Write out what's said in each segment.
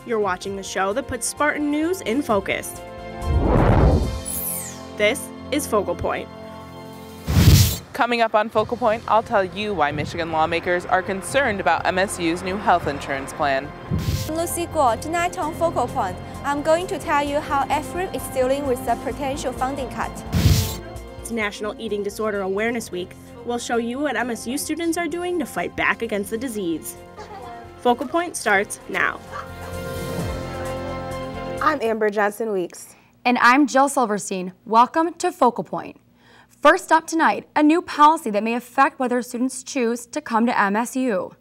You're watching the show that puts Spartan news in focus. This is Focal Point. Coming up on Focal Point, I'll tell you why Michigan lawmakers are concerned about MSU's new health insurance plan. Lucy Guo, tonight on Focal Point, I'm going to tell you how FRIB is dealing with the potential funding cut. It's National Eating Disorder Awareness Week. We'll show you what MSU students are doing to fight back against the disease. Focal Point starts now. I'm Amber Johnson-Weeks. And I'm Jill Silverstein. Welcome to Focal Point. First up tonight, a new policy that may affect whether students choose to come to MSU.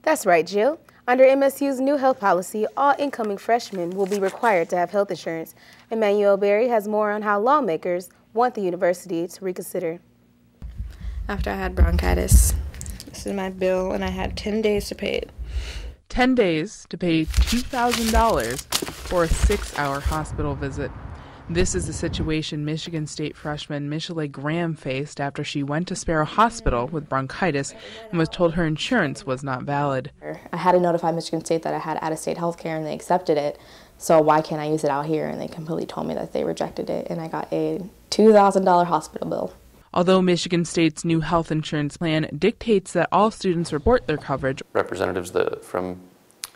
That's right, Jill. Under MSU's new health policy, all incoming freshmen will be required to have health insurance. Emmanuel Berry has more on how lawmakers want the university to reconsider. After I had bronchitis, this is my bill, and I had 10 days to pay it. 10 days to pay $2,000 for a 6-hour hospital visit. This is the situation Michigan State freshman Michelle Graham faced after she went to Sparrow Hospital with bronchitis and was told her insurance was not valid. I had to notify Michigan State that I had out-of-state health care, and they accepted it. So why can't I use it out here? And they completely told me that they rejected it, and I got a $2,000 hospital bill. Although Michigan State's new health insurance plan dictates that all students report their coverage, representatives from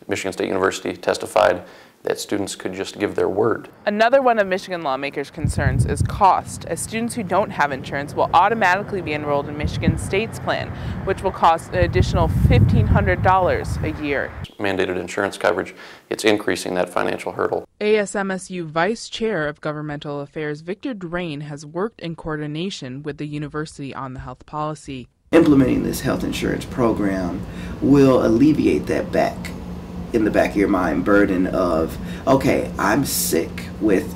Michigan State University testified that students could just give their word. Another one of Michigan lawmakers' concerns is cost, as students who don't have insurance will automatically be enrolled in Michigan State's plan, which will cost an additional $1,500 a year. Mandated insurance coverage, it's increasing that financial hurdle. ASMSU Vice Chair of Governmental Affairs Victor Draymond has worked in coordination with the university on the health policy. Implementing this health insurance program will alleviate that in the back of your mind burden of, okay, I'm sick with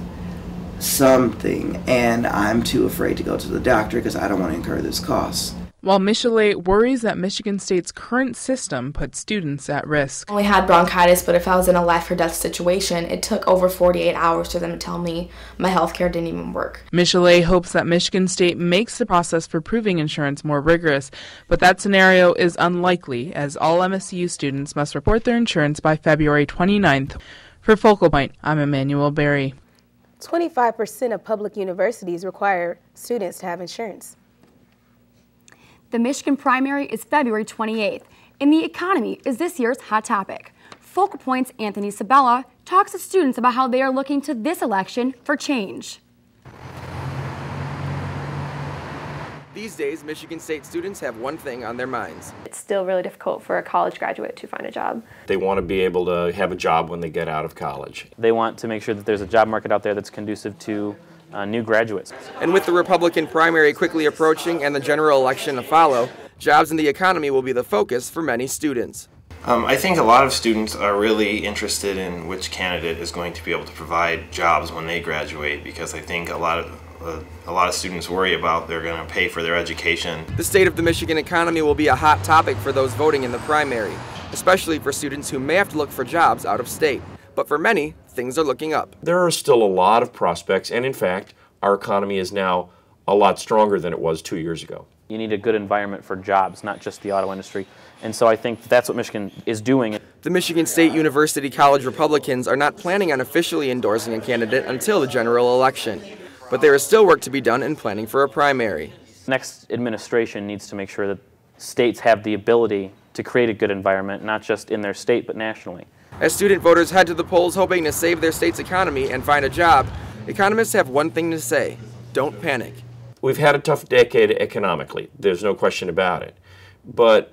something and I'm too afraid to go to the doctor because I don't want to incur this cost. While Michelle worries that Michigan State's current system puts students at risk. I only had bronchitis, but if I was in a life or death situation, it took over 48 hours for them to tell me my health care didn't even work. Michelle hopes that Michigan State makes the process for proving insurance more rigorous, but that scenario is unlikely, as all MSU students must report their insurance by February 29th. For Focal Point, I'm Emmanuel Berry. 25% of public universities require students to have insurance. The Michigan primary is February 28th, and the economy is this year's hot topic. Focal Point's Anthony Sabella talks to students about how they are looking to this election for change. These days, Michigan State students have one thing on their minds. It's still really difficult for a college graduate to find a job. They want to be able to have a job when they get out of college. They want to make sure that there's a job market out there that's conducive to new graduates. And with the Republican primary quickly approaching and the general election to follow, jobs in the economy will be the focus for many students. I think a lot of students are really interested in which candidate is going to be able to provide jobs when they graduate, because I think a lot of students worry about they're going to pay for their education. The state of the Michigan economy will be a hot topic for those voting in the primary, especially for students who may have to look for jobs out of state. But for many, things are looking up. There are still a lot of prospects, and in fact, our economy is now a lot stronger than it was 2 years ago. You need a good environment for jobs, not just the auto industry. And so I think that's what Michigan is doing. The Michigan State University College Republicans are not planning on officially endorsing a candidate until the general election. But there is still work to be done in planning for a primary. Next administration needs to make sure that states have the ability to create a good environment, not just in their state, but nationally. As student voters head to the polls hoping to save their state's economy and find a job, economists have one thing to say: don't panic. We've had a tough decade economically, there's no question about it. But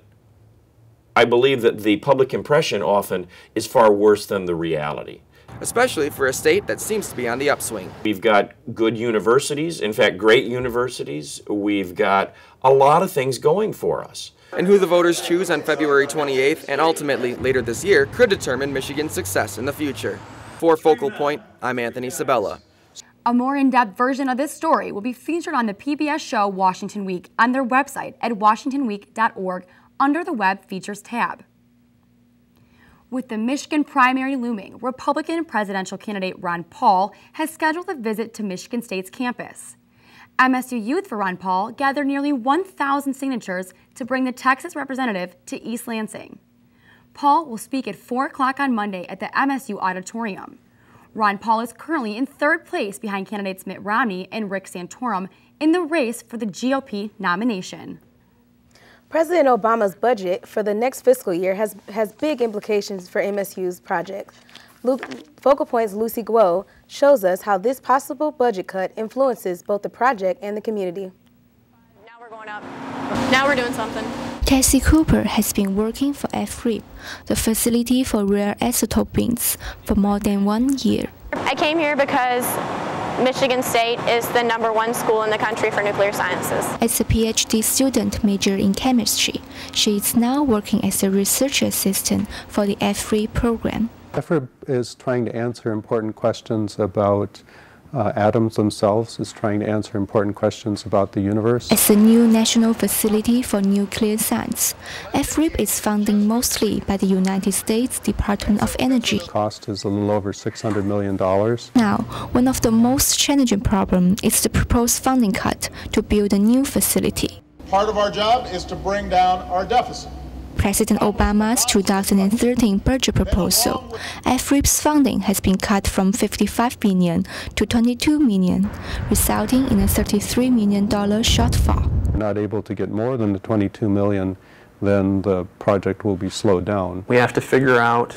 I believe that the public impression often is far worse than the reality. Especially for a state that seems to be on the upswing. We've got good universities, in fact great universities. We've got a lot of things going for us. And who the voters choose on February 28th and ultimately later this year could determine Michigan's success in the future. For Focal Point, I'm Anthony Sabella. A more in-depth version of this story will be featured on the PBS show Washington Week on their website at washingtonweek.org under the Web Features tab. With the Michigan primary looming, Republican presidential candidate Ron Paul has scheduled a visit to Michigan State's campus. MSU Youth for Ron Paul gathered nearly 1,000 signatures to bring the Texas representative to East Lansing. Paul will speak at 4 o'clock on Monday at the MSU Auditorium. Ron Paul is currently in 3rd place behind candidates Mitt Romney and Rick Santorum in the race for the GOP nomination. President Obama's budget for the next fiscal year has big implications for MSU's projects. Focal Point's Lucy Guo shows us how this possible budget cut influences both the project and the community. Now we're going up. Now we're doing something. Cassie Cooper has been working for FRIB, the facility for rare isotope beams, for more than 1 year. I came here because Michigan State is the #1 school in the country for nuclear sciences. As a PhD student majored in chemistry, she is now working as a research assistant for the FRIB program. FRIB is trying to answer important questions about atoms themselves, is trying to answer important questions about the universe. As a new national facility for nuclear science, FRIB is funded mostly by the United States Department of Energy. The cost is a little over $600 million. Now, one of the most challenging problems is the proposed funding cut to build a new facility. Part of our job is to bring down our deficit. President Obama's 2013 budget proposal, FRIB's funding has been cut from $55 million to $22 million, resulting in a $33 million shortfall. If we're not able to get more than the $22 million, then the project will be slowed down. We have to figure out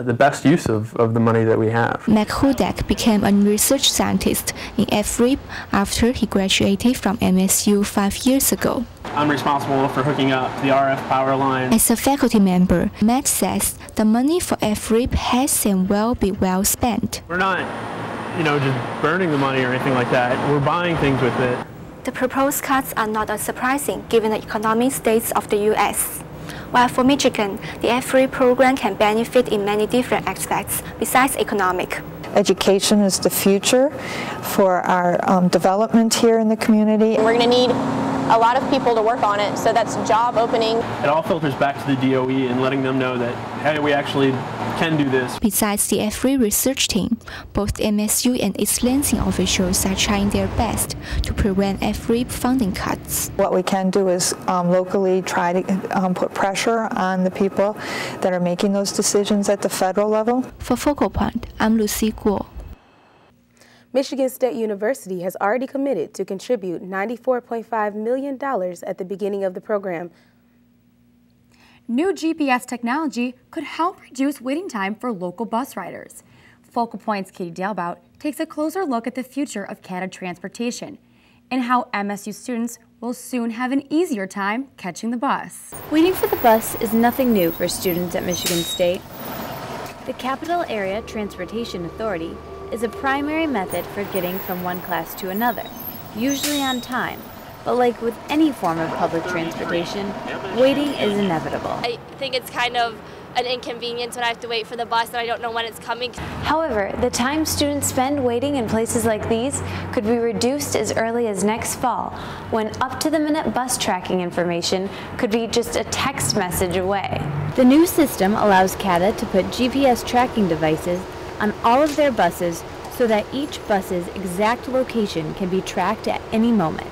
the best use of the money that we have. Mac Hudak became a research scientist in FRIB after he graduated from MSU 5 years ago. I'm responsible for hooking up the RF power line. As a faculty member, Matt says the money for FRIB has and will be well spent. We're not, just burning the money or anything like that. We're buying things with it. The proposed cuts are not as surprising given the economic states of the U.S. While for Michigan, the FRIB program can benefit in many different aspects besides economic. Education is the future for our development here in the community. We're going to need a lot of people to work on it, so that's job opening. It all filters back to the DOE and letting them know that, hey, we actually can do this. Besides the FRIB research team, both MSU and its Lansing officials are trying their best to prevent FRIB funding cuts. What we can do is locally try to put pressure on the people that are making those decisions at the federal level. For Focal Point, I'm Lucy Guo. Michigan State University has already committed to contribute $94.5 million at the beginning of the program. New GPS technology could help reduce waiting time for local bus riders. Focal Point's Katie Dalebout takes a closer look at the future of CATA transportation and how MSU students will soon have an easier time catching the bus. Waiting for the bus is nothing new for students at Michigan State. The Capital Area Transportation Authority is a primary method for getting from one class to another, usually on time. But like with any form of public transportation, waiting is inevitable. I think it's kind of an inconvenience when I have to wait for the bus and I don't know when it's coming. However, the time students spend waiting in places like these could be reduced as early as next fall, when up-to-the-minute bus tracking information could be just a text message away. The new system allows CATA to put GPS tracking devices on all of their buses so that each bus's exact location can be tracked at any moment.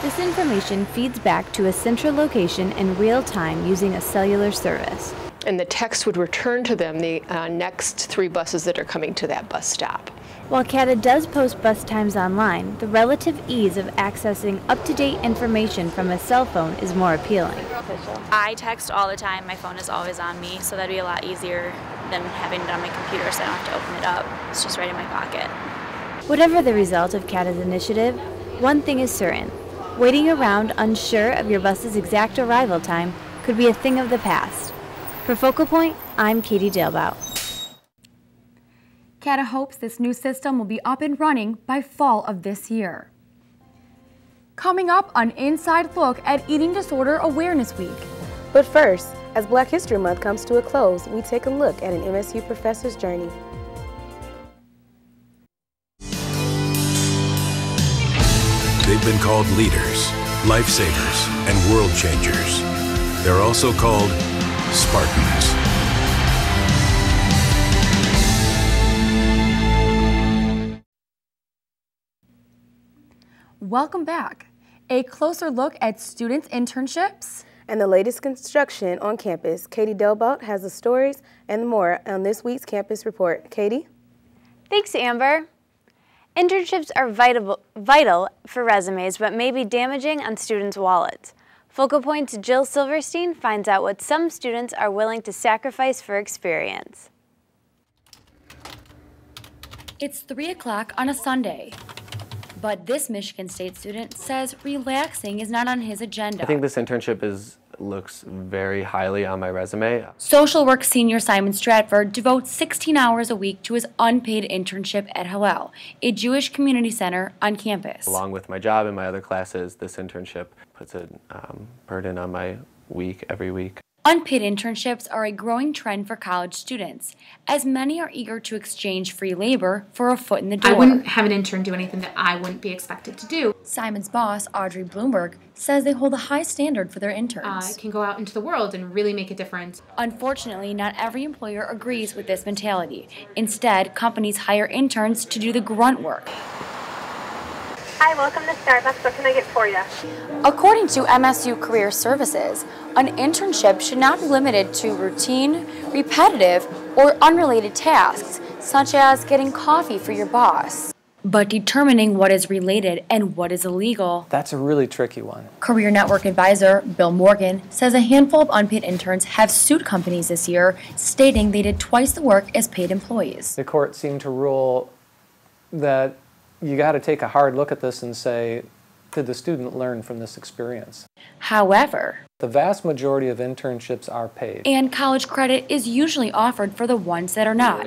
This information feeds back to a central location in real time using a cellular service. And the text would return to them the next 3 buses that are coming to that bus stop. While CATA does post bus times online, the relative ease of accessing up-to-date information from a cell phone is more appealing. I text all the time. My phone is always on me, so that'd be a lot easier than having it on my computer so I don't have to open it up. It's just right in my pocket. Whatever the result of CATA's initiative, one thing is certain. Waiting around unsure of your bus's exact arrival time could be a thing of the past. For Focal Point, I'm Katie Dalebout. CATA hopes this new system will be up and running by fall of this year. Coming up, an inside look at Eating Disorder Awareness Week. But first, as Black History Month comes to a close, we take a look at an MSU professor's journey. They've been called leaders, lifesavers, and world changers. They're also called Spartans. Welcome back. A closer look at students' internships and the latest construction on campus. Katie Delbout has the stories and more on this week's Campus Report. Katie? Thanks, Amber. Internships are vital for resumes, but may be damaging on students' wallets. Focal Point's Jill Silverstein finds out what some students are willing to sacrifice for experience. It's 3 o'clock on a Sunday, but this Michigan State student says relaxing is not on his agenda. I think this internship looks very highly on my resume. Social work senior Simon Stratford devotes 16 hours a week to his unpaid internship at Hillel, a Jewish community center on campus. Along with my job and my other classes, this internship puts a burden on my week every week. Unpaid internships are a growing trend for college students, as many are eager to exchange free labor for a foot in the door. I wouldn't have an intern do anything that I wouldn't be expected to do. Simon's boss, Audrey Bloomberg, says they hold a high standard for their interns. Can go out into the world and really make a difference. Unfortunately, not every employer agrees with this mentality. Instead, companies hire interns to do the grunt work. Hi, welcome to Starbucks. What can I get for you? According to MSU Career Services, an internship should not be limited to routine, repetitive, or unrelated tasks, such as getting coffee for your boss. But determining what is related and what is illegal. That's a really tricky one. Career Network advisor Bill Morgan says a handful of unpaid interns have sued companies this year, stating they did twice the work as paid employees. The court seemed to rule that you got to take a hard look at this and say, did the student learn from this experience? However, the vast majority of internships are paid. And college credit is usually offered for the ones that are not.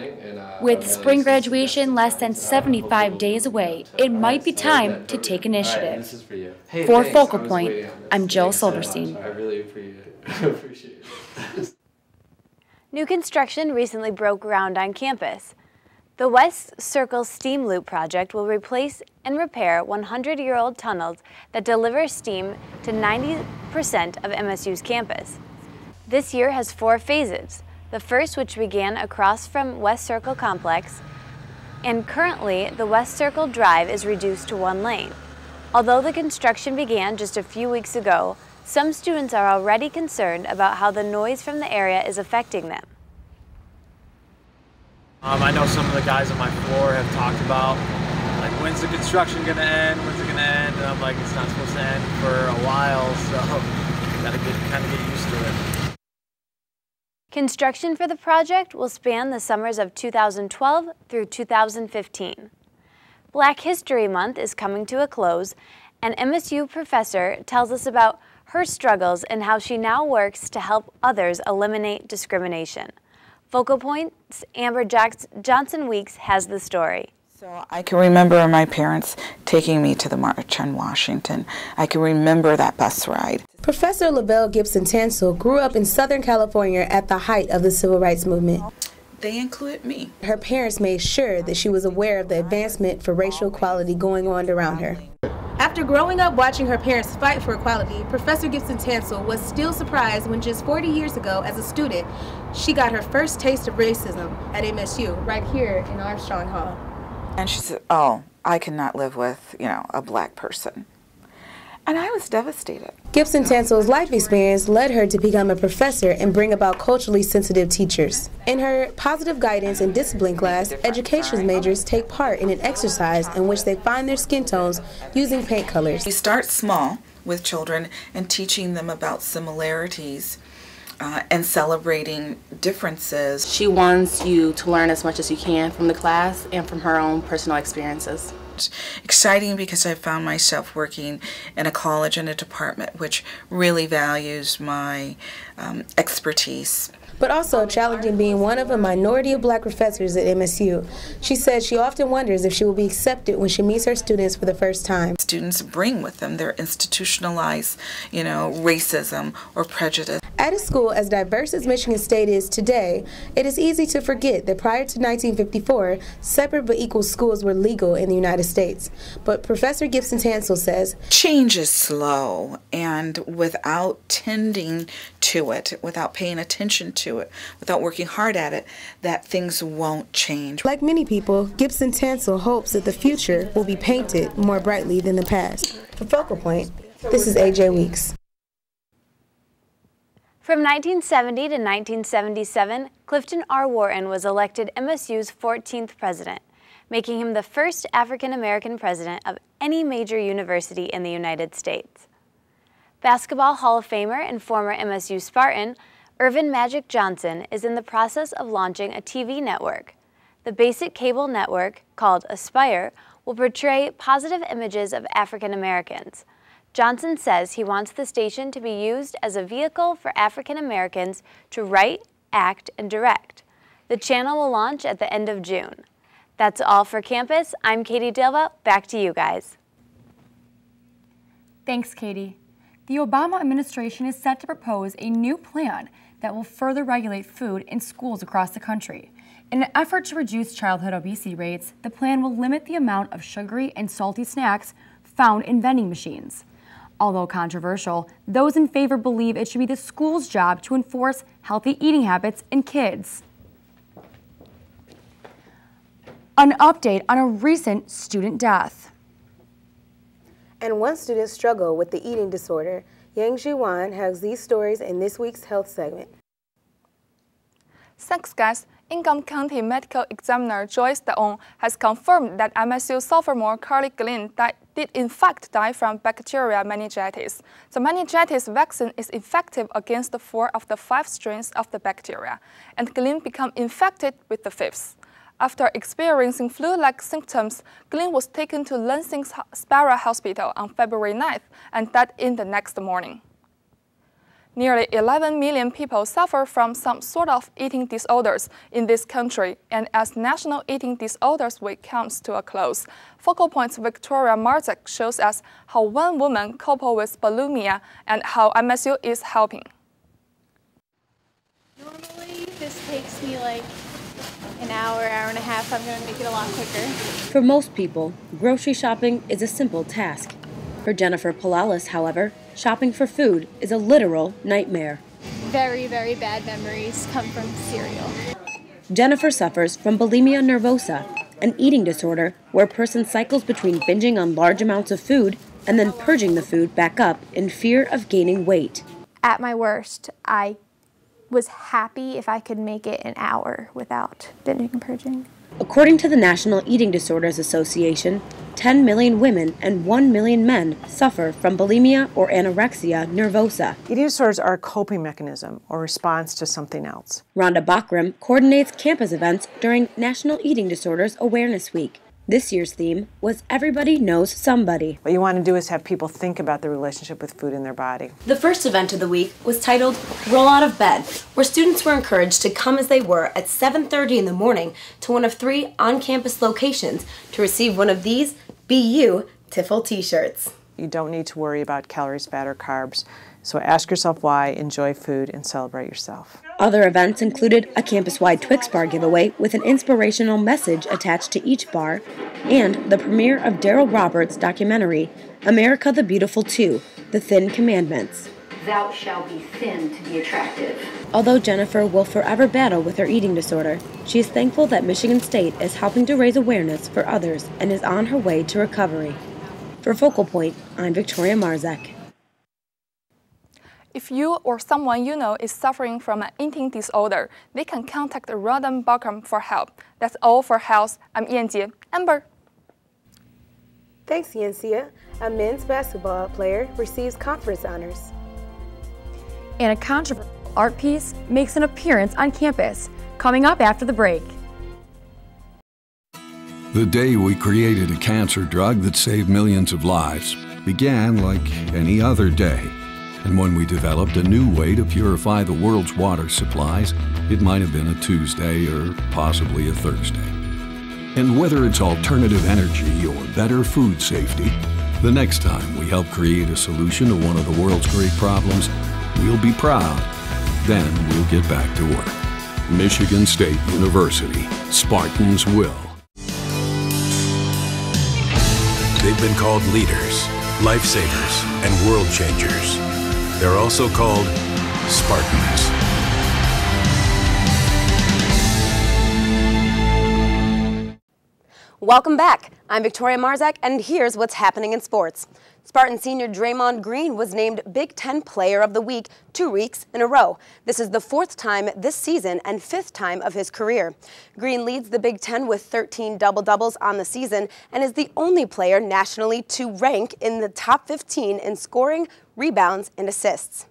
With spring graduation less than 75 days away, it might be time to take initiative. For Focal Point, I'm Jill Silverstein. I really appreciate it. New construction recently broke ground on campus. The West Circle Steam Loop project will replace and repair 100-year-old tunnels that deliver steam to 90% of MSU's campus. This year has 4 phases, the first which began across from West Circle Complex, and currently the West Circle Drive is reduced to 1 lane. Although the construction began just a few weeks ago, some students are already concerned about how the noise from the area is affecting them. I know some of the guys on my floor have talked about, like, when's the construction going to end, when's it going to end, and I'm like, it's not supposed to end for a while, so gotta kind of get used to it. Construction for the project will span the summers of 2012 through 2015. Black History Month is coming to a close, and MSU professor tells us about her struggles and how she now works to help others eliminate discrimination. Focal Point's Amber Johnson-Weeks has the story. So I can remember my parents taking me to the March on Washington. I can remember that bus ride. Professor LaBelle Gibson Tansel grew up in Southern California at the height of the Civil Rights Movement. They included me. Her parents made sure that she was aware of the advancement for racial equality going on around her. After growing up watching her parents fight for equality, Professor Gibson Tansel was still surprised when just 40 years ago, as a student, she got her first taste of racism at MSU, right here in Armstrong Hall. And she said, oh, I cannot live with, a black person. And I was devastated. Gibson Tansel's life experience led her to become a professor and bring about culturally sensitive teachers. In her positive guidance and discipline class, education majors take part in an exercise in which they find their skin tones using paint colors. We start small with children and teaching them about similarities and celebrating differences. She wants you to learn as much as you can from the class and from her own personal experiences. It's exciting because I found myself working in a college and a department which really values my expertise. But also challenging being one of a minority of black professors at MSU. She said she often wonders if she will be accepted when she meets her students for the first time. Students bring with them their institutionalized, racism or prejudice. At a school as diverse as Michigan State is today, it is easy to forget that prior to 1954, separate but equal schools were legal in the United States. But Professor Gibson Tansel says, change is slow, and without tending to it, without paying attention to it, without working hard at it, that things won't change. Like many people, Gibson Tansel hopes that the future will be painted more brightly than the past. For Focal Point, this is AJ Weeks. From 1970 to 1977, Clifton R. Wharton was elected MSU's 14th president, making him the first African-American president of any major university in the United States. Basketball Hall of Famer and former MSU Spartan, Earvin Magic Johnson is in the process of launching a TV network. The basic cable network, called Aspire, will portray positive images of African Americans. Johnson says he wants the station to be used as a vehicle for African Americans to write, act, and direct. The channel will launch at the end of June. That's all for campus. I'm Katie Delva. Back to you guys. Thanks, Katie. The Obama administration is set to propose a new plan that will further regulate food in schools across the country. In an effort to reduce childhood obesity rates, the plan will limit the amount of sugary and salty snacks found in vending machines. Although controversial, those in favor believe it should be the school's job to enforce healthy eating habits in kids. An update on a recent student death. And one student struggled with the eating disorder. Yang Jiwan has these stories in this week's health segment. Thanks, guys. Ingham County Medical Examiner Joyce Daon has confirmed that MSU sophomore Carly Glynn did in fact die from bacteria meningitis. The meningitis vaccine is effective against 4 of the 5 strains of the bacteria, and Glynn became infected with the 5th. After experiencing flu-like symptoms, Glynn was taken to Lansing Sparrow Hospital on February 9th and died in the next morning. Nearly 11 million people suffer from some sort of eating disorders in this country, and as National Eating Disorders Week comes to a close, Focal Point's Victoria Marzek shows us how one woman copes with bulimia and how MSU is helping. Normally, this takes me like an hour and a half. I'm going to make it a lot quicker. For most people, grocery shopping is a simple task. For Jennifer Palalis, however, shopping for food is a literal nightmare. Very, very bad memories come from cereal. Jennifer suffers from bulimia nervosa, an eating disorder where a person cycles between binging on large amounts of food and then purging the food back up in fear of gaining weight. At my worst, I was happy if I could make it an hour without binging and purging. According to the National Eating Disorders Association, 10 million women and 1 million men suffer from bulimia or anorexia nervosa. Eating disorders are a coping mechanism or response to something else. Rhonda Bachram coordinates campus events during National Eating Disorders Awareness Week. This year's theme was Everybody Knows Somebody. What you want to do is have people think about their relationship with food in their body. The first event of the week was titled Roll Out of Bed, where students were encouraged to come as they were at 7:30 in the morning to one of 3 on-campus locations to receive one of these Be You Tiffle t-shirts. You don't need to worry about calories, fat, or carbs. So ask yourself why, enjoy food, and celebrate yourself. Other events included a campus-wide Twix bar giveaway with an inspirational message attached to each bar, and the premiere of Daryl Roberts' documentary, America the Beautiful 2, The Thin Commandments. Thou shalt be thin to be attractive. Although Jennifer will forever battle with her eating disorder, she is thankful that Michigan State is helping to raise awareness for others and is on her way to recovery. For Focal Point, I'm Victoria Marzek. If you or someone you know is suffering from an eating disorder, they can contact Rhonda Bachram for help. That's all for health. I'm Yanjie. Amber. Thanks, Yanxia. A men's basketball player receives conference honors. And a controversial art piece makes an appearance on campus, coming up after the break. The day we created a cancer drug that saved millions of lives began like any other day. And when we developed a new way to purify the world's water supplies, it might have been a Tuesday or possibly a Thursday. And whether it's alternative energy or better food safety, the next time we help create a solution to one of the world's great problems, we'll be proud. Then we'll get back to work. Michigan State University. Spartans will. They've been called leaders, lifesavers, and world changers. They're also called Spartans. Welcome back. I'm Victoria Marzak, and here's what's happening in sports. Spartan senior Draymond Green was named Big Ten Player of the Week 2 weeks in a row. This is the 4th time this season and 5th time of his career. Green leads the Big Ten with 13 double-doubles on the season and is the only player nationally to rank in the top 15 in scoring, rebounds, and assists.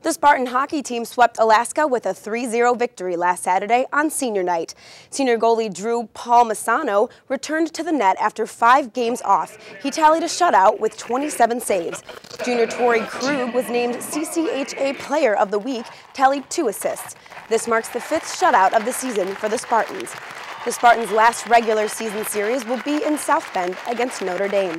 The Spartan hockey team swept Alaska with a 3-0 victory last Saturday on senior night. Senior goalie Drew Palmisano returned to the net after 5 games off. He tallied a shutout with 27 saves. Junior Torrey Krug was named CCHA Player of the Week, tallied 2 assists. This marks the 5th shutout of the season for the Spartans. The Spartans' last regular season series will be in South Bend against Notre Dame.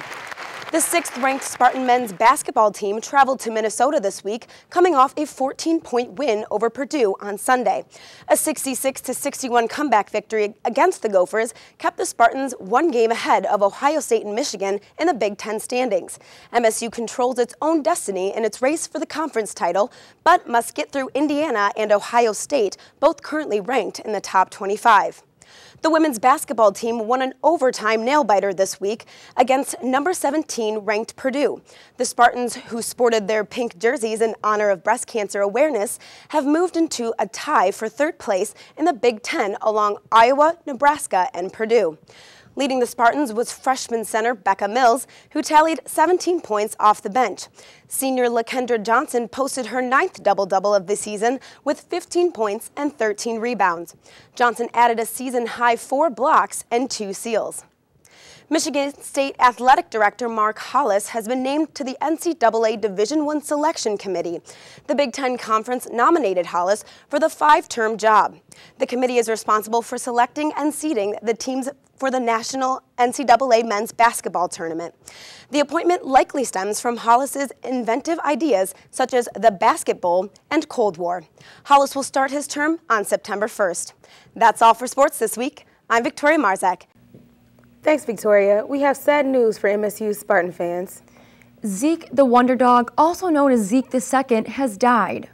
The 6th-ranked Spartan men's basketball team traveled to Minnesota this week, coming off a 14-point win over Purdue on Sunday. A 66-61 comeback victory against the Gophers kept the Spartans 1 game ahead of Ohio State and Michigan in the Big Ten standings. MSU controls its own destiny in its race for the conference title, but must get through Indiana and Ohio State, both currently ranked in the top 25. The women's basketball team won an overtime nail-biter this week against number 17 ranked Purdue. The Spartans, who sported their pink jerseys in honor of breast cancer awareness, have moved into a tie for 3rd place in the Big Ten along Iowa, Nebraska, and Purdue. Leading the Spartans was freshman center Becca Mills, who tallied 17 points off the bench. Senior LaKendra Johnson posted her 9th double-double of the season with 15 points and 13 rebounds. Johnson added a season-high 4 blocks and 2 steals. Michigan State Athletic Director Mark Hollis has been named to the NCAA Division I Selection Committee. The Big Ten Conference nominated Hollis for the 5-term job. The committee is responsible for selecting and seeding the teams for the National NCAA Men's Basketball Tournament. The appointment likely stems from Hollis's inventive ideas such as the Basket Bowl and Cold War. Hollis will start his term on September 1st. That's all for sports this week. I'm Victoria Marzak. Thanks, Victoria. We have sad news for MSU Spartan fans. Zeke the Wonder Dog, also known as Zeke II, has died.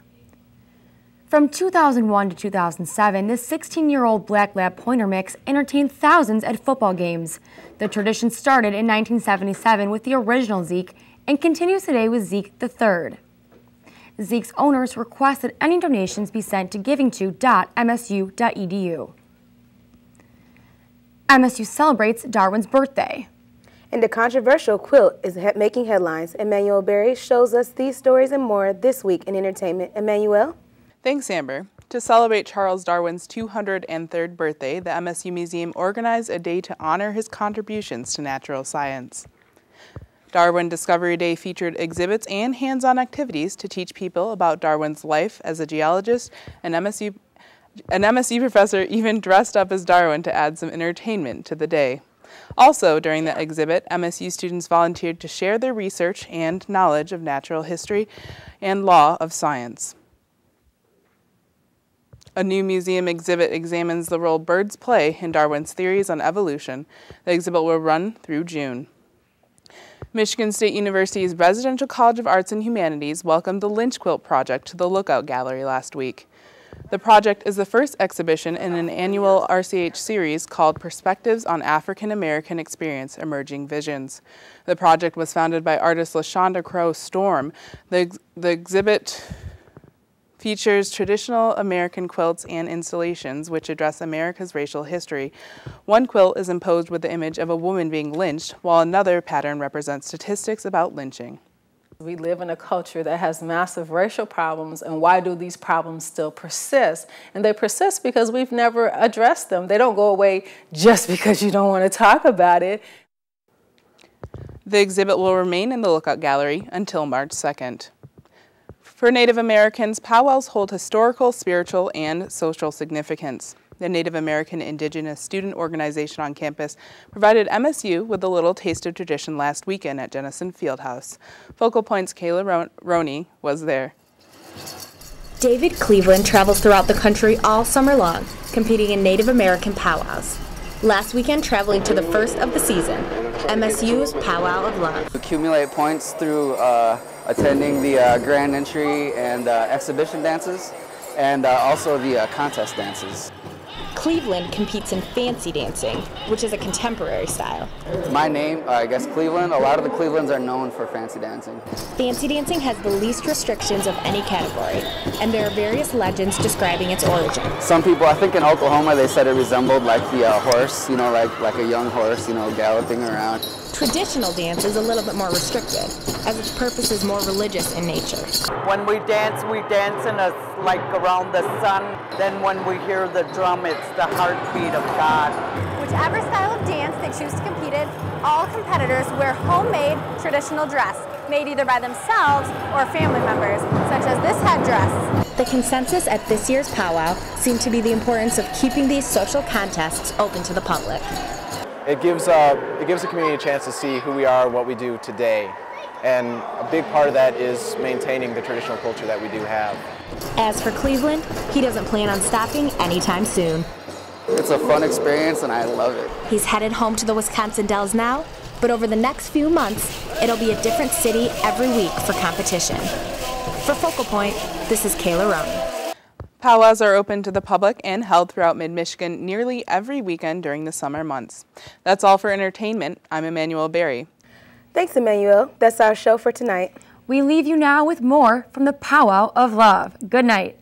From 2001 to 2007, this 16-year-old Black Lab Pointer mix entertained thousands at football games. The tradition started in 1977 with the original Zeke and continues today with Zeke III. Zeke's owners request that any donations be sent to givingto.msu.edu. MSU celebrates Darwin's birthday. And a controversial quilt is making headlines. Emmanuel Berry shows us these stories and more this week in entertainment. Emmanuel? Thanks, Amber. To celebrate Charles Darwin's 203rd birthday, the MSU Museum organized a day to honor his contributions to natural science. Darwin Discovery Day featured exhibits and hands-on activities to teach people about Darwin's life as a geologist. An MSU professor even dressed up as Darwin to add some entertainment to the day. Also, during the exhibit, MSU students volunteered to share their research and knowledge of natural history and law of science. A new museum exhibit examines the role birds play in Darwin's theories on evolution. The exhibit will run through June. Michigan State University's Residential College of Arts and Humanities welcomed the Lynch Quilt Project to the Lookout Gallery last week. The project is the first exhibition in an annual RCH series called Perspectives on African American Experience, Emerging Visions. The project was founded by artist LaShonda Crow Storm. The exhibit features traditional American quilts and installations which address America's racial history. One quilt is imposed with the image of a woman being lynched, while another pattern represents statistics about lynching. We live in a culture that has massive racial problems, and why do these problems still persist? And they persist because we've never addressed them. They don't go away just because you don't want to talk about it. The exhibit will remain in the Lookout Gallery until March 2nd. For Native Americans, powwows hold historical, spiritual, and social significance. The Native American Indigenous Student Organization on campus provided MSU with a little taste of tradition last weekend at Jennison Fieldhouse. Focal Point's Kayla Roney was there. David Cleveland travels throughout the country all summer long, competing in Native American powwows. Last weekend, traveling to the first of the season, MSU's Powwow of Love. Accumulate points through attending the grand entry and exhibition dances, and also the contest dances. Cleveland competes in fancy dancing, which is a contemporary style. My name, I guess Cleveland. A lot of the Clevelands are known for fancy dancing. Fancy dancing has the least restrictions of any category, and there are various legends describing its origin. Some people, I think in Oklahoma, they said it resembled like the horse, you know, like a young horse, you know, galloping around. Traditional dance is a little bit more restricted, as its purpose is more religious in nature. When we dance in a, like around the sun. Then when we hear the drum, it's the heartbeat of God. Whichever style of dance they choose to compete in, all competitors wear homemade traditional dress, made either by themselves or family members, such as this headdress. The consensus at this year's powwow seemed to be the importance of keeping these social contests open to the public. It gives the community a chance to see who we are, what we do today. And a big part of that is maintaining the traditional culture that we do have. As for Cleveland, he doesn't plan on stopping anytime soon. It's a fun experience and I love it. He's headed home to the Wisconsin Dells now, but over the next few months, it'll be a different city every week for competition. For Focal Point, this is Kayla Roan. Powwows are open to the public and held throughout mid-Michigan nearly every weekend during the summer months. That's all for entertainment. I'm Emmanuel Berry. Thanks, Emmanuel. That's our show for tonight. We leave you now with more from the Powwow of Love. Good night.